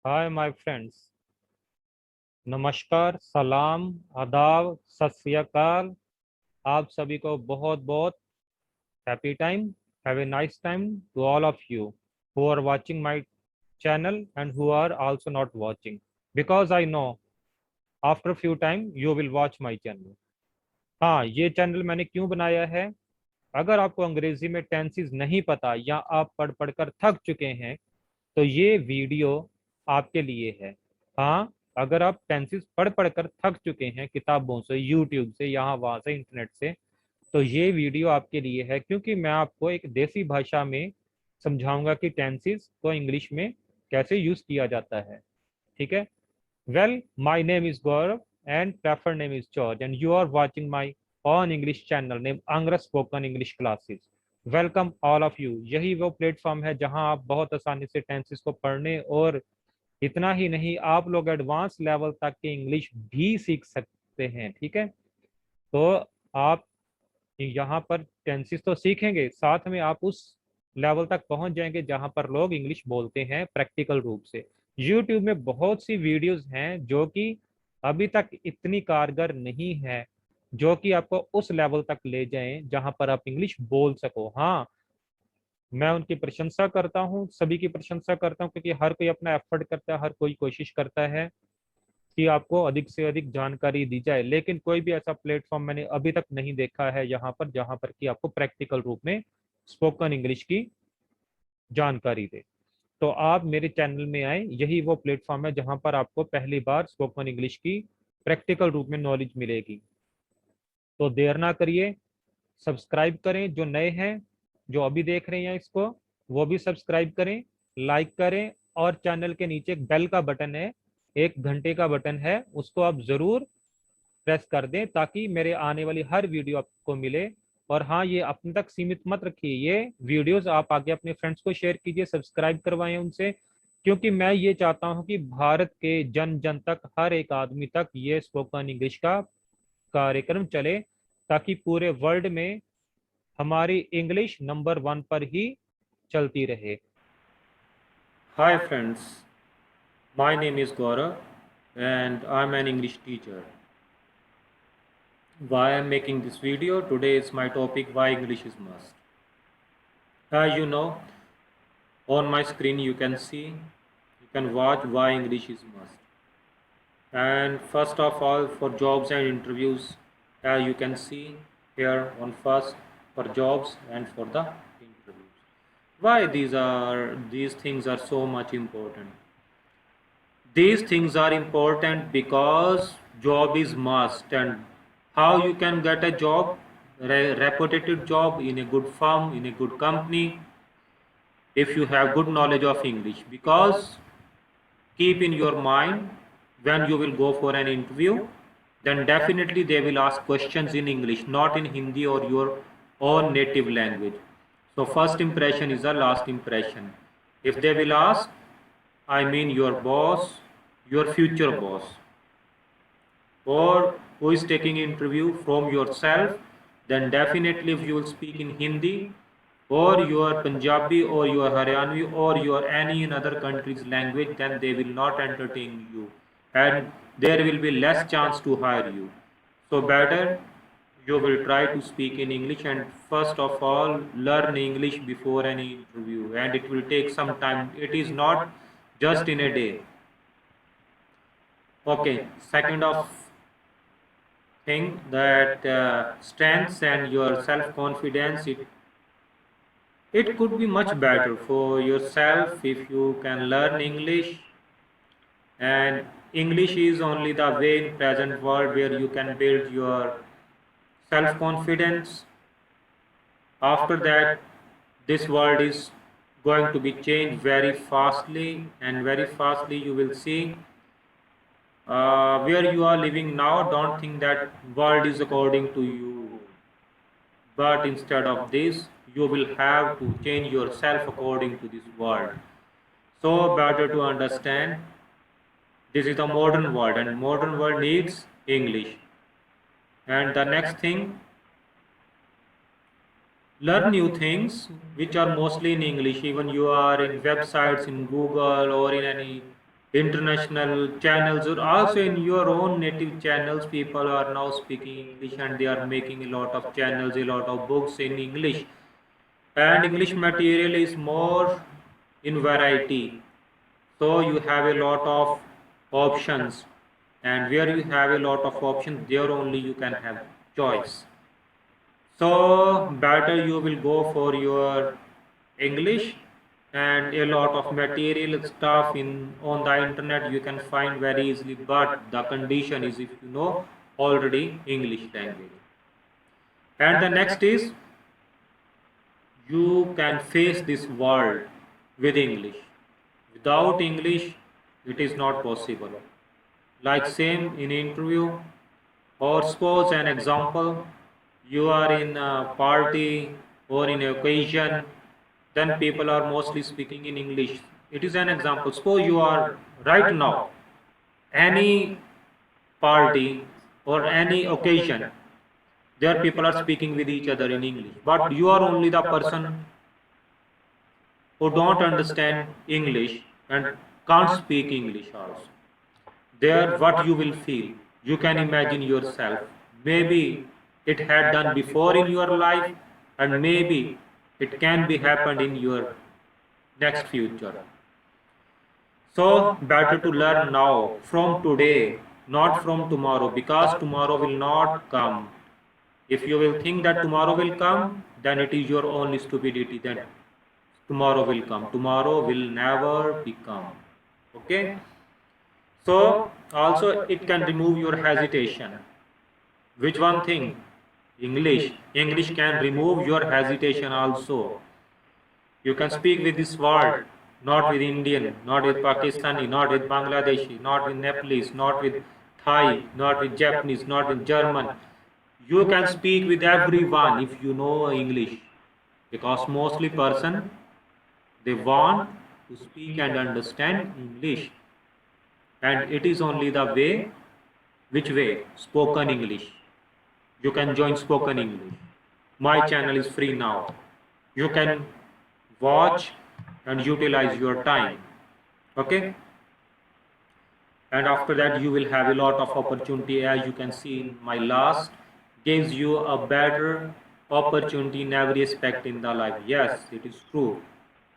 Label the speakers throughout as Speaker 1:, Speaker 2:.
Speaker 1: Hi my friends. नमस्कार, सलाम, आदाब, सत श्री अकाल। आप सभी को बहुत बहुत happy time. Have a nice time to all of you who are watching my channel and who are also not watching, because I know after few time you will watch my channel. हाँ, ये channel मैंने क्यों बनाया है? अगर आपको अंग्रेजी में टेंसेस नहीं पता या आप पढ़ पढ़ कर थक चुके हैं तो ये वीडियो आपके लिए है। हाँ, अगर आप टेंसेस पढ़ पढ़ कर थक चुके हैं किताबों से, यूट्यूब से, यहाँ वहाँ से, इंटरनेट से, तो ये वीडियो आपके लिए है, क्योंकि मैं आपको एक देसी भाषा में समझाऊंगा कि टेंसेस को इंग्लिश में कैसे यूज किया जाता है। ठीक है? Well, my name is Gaurav and prefer name is George and you are watching my on English channel name Angrez spoken English classes. Welcome all of you. यही वो प्लेटफॉर्म है जहां आप बहुत आसानी से टेंसेस को पढ़ने और इतना ही नहीं, आप लोग एडवांस लेवल तक की इंग्लिश भी सीख सकते हैं। ठीक है? तो आप यहाँ पर टेंसेस तो सीखेंगे, साथ में आप उस लेवल तक पहुंच जाएंगे जहां पर लोग इंग्लिश बोलते हैं प्रैक्टिकल रूप से। यूट्यूब में बहुत सी वीडियोस हैं जो कि अभी तक इतनी कारगर नहीं है, जो कि आपको उस लेवल तक ले जाएं जहां पर आप इंग्लिश बोल सको। हाँ, मैं उनकी प्रशंसा करता हूँ, सभी की प्रशंसा करता हूँ, क्योंकि हर कोई अपना एफर्ट करता है, हर कोई कोशिश करता है कि आपको अधिक से अधिक जानकारी दी जाए। लेकिन कोई भी ऐसा प्लेटफॉर्म मैंने अभी तक नहीं देखा है यहाँ पर जहाँ पर कि आपको प्रैक्टिकल रूप में स्पोकन इंग्लिश की जानकारी दे। तो आप मेरे चैनल में आए, यही वो प्लेटफॉर्म है जहाँ पर आपको पहली बार स्पोकन इंग्लिश की प्रैक्टिकल रूप में नॉलेज मिलेगी। तो देर ना करिए, सब्सक्राइब करें जो नए हैं, जो अभी देख रहे हैं इसको वो भी सब्सक्राइब करें, लाइक करें, और चैनल के नीचे एक बेल का बटन है, एक घंटे का बटन है, उसको आप जरूर प्रेस कर दें ताकि मेरे आने वाली हर वीडियो आपको मिले। और हाँ, ये अपने तक सीमित मत रखिए, ये वीडियोस आप आगे अपने फ्रेंड्स को शेयर कीजिए, सब्सक्राइब करवाएं उनसे, क्योंकि मैं ये चाहता हूं कि भारत के जन जन तक, हर एक आदमी तक ये स्पोकन इंग्लिश का कार्यक्रम चले, ताकि पूरे वर्ल्ड में हमारी इंग्लिश नंबर वन पर ही चलती रहे। Hi friends, my name is Gaurav and I'm an English teacher. Why I'm making this video? Today is my topic, why English is must. As you know, on my screen you can see, you can watch why English is must. And first of all, for jobs and interviews, as you can see here on first, for jobs and for the interviews. Why these things are so much important? These things are important because job is must, and how you can get a job, reputed job in a good firm, in a good company, if you have good knowledge of English. Because keep in your mind, when you will go for an interview, then definitely they will ask questions in English, not in Hindi or your own native language. So first impression is the last impression. If they will ask, I mean your boss, your future boss, or who is taking interview from yourself, then definitely if you will speak in Hindi or your Punjabi or your Haryanvi or your any another country's language, then they will not entertain you and there will be less chance to hire you. So better you will try to speak in English, and first of all learn English before any interview, and it will take some time. It is not just in a day. Okay, second of thing that strengths and your self confidence, it could be much better for yourself if you can learn English. And English is only the way in present world where you can build your self confidence. After that, this world is going to be changed very fastly, and very fastly you will see where you are living now. Don't think that world is according to you, but instead of this you will have to change yourself according to this world. So better to understand, this is the modern world and modern world needs English. And the next thing, learn new things which are mostly in English. Even you are in websites, in Google or in any
Speaker 2: international channels, or also in your own native channels, people are now speaking English and they are making a lot of channels, a lot of books in English. And English material is more in variety. So you have a lot of options, and where you have a lot of options, there only you can have choice. So better you will go for your English, and a lot of material stuff in on the internet you can find very easily, but the condition is if you know already English language. And the next is you can face this world with English. Without English, it is not possible. Like same in interview, or suppose an example, you are in a party or in an occasion, then people are mostly speaking in English. It is an example. Suppose you are right now, any party or any occasion, there people are speaking with each other in English, but you are only the person who don't understand English and can't speak English also. There, what you will feel, you can imagine yourself. Maybe it had done before in your life, and maybe it can be happened in your next future. So, better to learn now, from today, not from tomorrow, because tomorrow will not come. If you will think that tomorrow will come, then it is your own stupidity. Then tomorrow will come. Tomorrow will never become. Okay? So, also it can remove your hesitation. Which one thing? English. English can remove your hesitation also. You can speak with this world, not with Indian, not with Pakistani, not with Bangladeshi, not with Nepalese, not with Thai, not with Japanese, not with German. You can speak with everyone if you know English, because mostly person, they want to speak and understand English, and it is only the way. Which way? Spoken English. You can join spoken English. My channel is free now. You can watch and utilize your time. Okay? And after that you will have a lot of opportunity. As you can see in my last, gives you a better opportunity in every aspect in the life. Yes, it is true.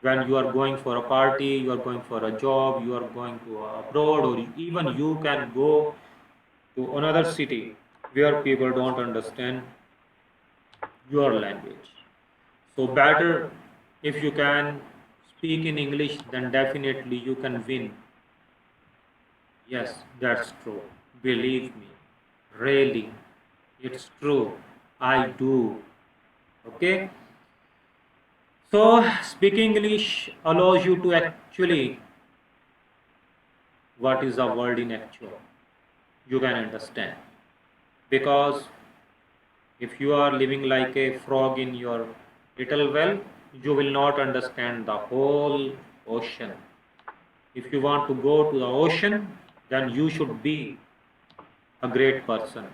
Speaker 2: When you are going for a party, you are going for a job, you are going to abroad, or even you can go to another city where people don't understand your language. So better if you can speak in English, then definitely you can win. Yes, that's true. Believe me. Really. It's true. I do. Okay? So speaking English allows you to actually what is the word in actual. You can understand. Because if you are living like a frog in your little well, you will not understand the whole ocean. If you want to go to the ocean, then you should be a great person,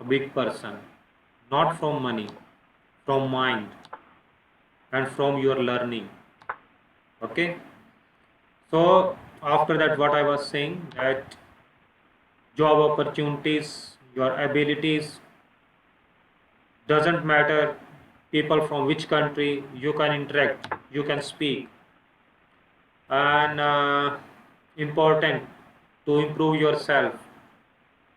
Speaker 2: a big person, not from money, from mind and from your learning. Okay? So after that, what I was saying, that job opportunities, your abilities, doesn't matter people from which country, you can interact, you can speak. And important to improve yourself,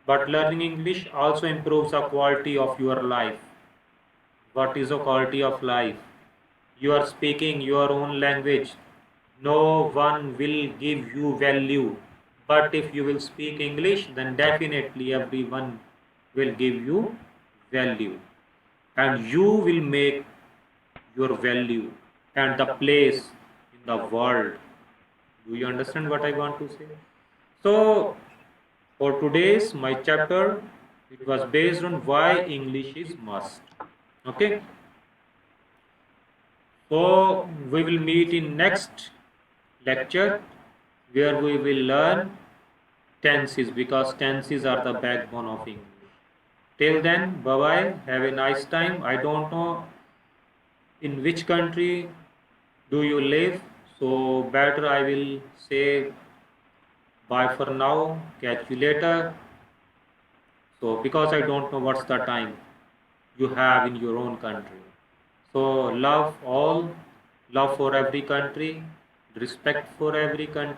Speaker 2: but learning English also improves the quality of your life. What is the quality of life? You are speaking your own language, no one will give you value. But if you will speak English, then definitely everyone will give you value, and you will make your value and the place in the world. Do you understand what I want to say? So for today's my chapter, it was based on why English is must. Okay. So we will meet in next lecture, where we will learn tenses, because tenses are the backbone of English. Till then, bye bye. Have a nice time. I don't know in which country do you live, so better I will say Bye for now. Catch you later. So, because I don't know what's the time you have in your own country. So, love all, love for every country, respect for every country.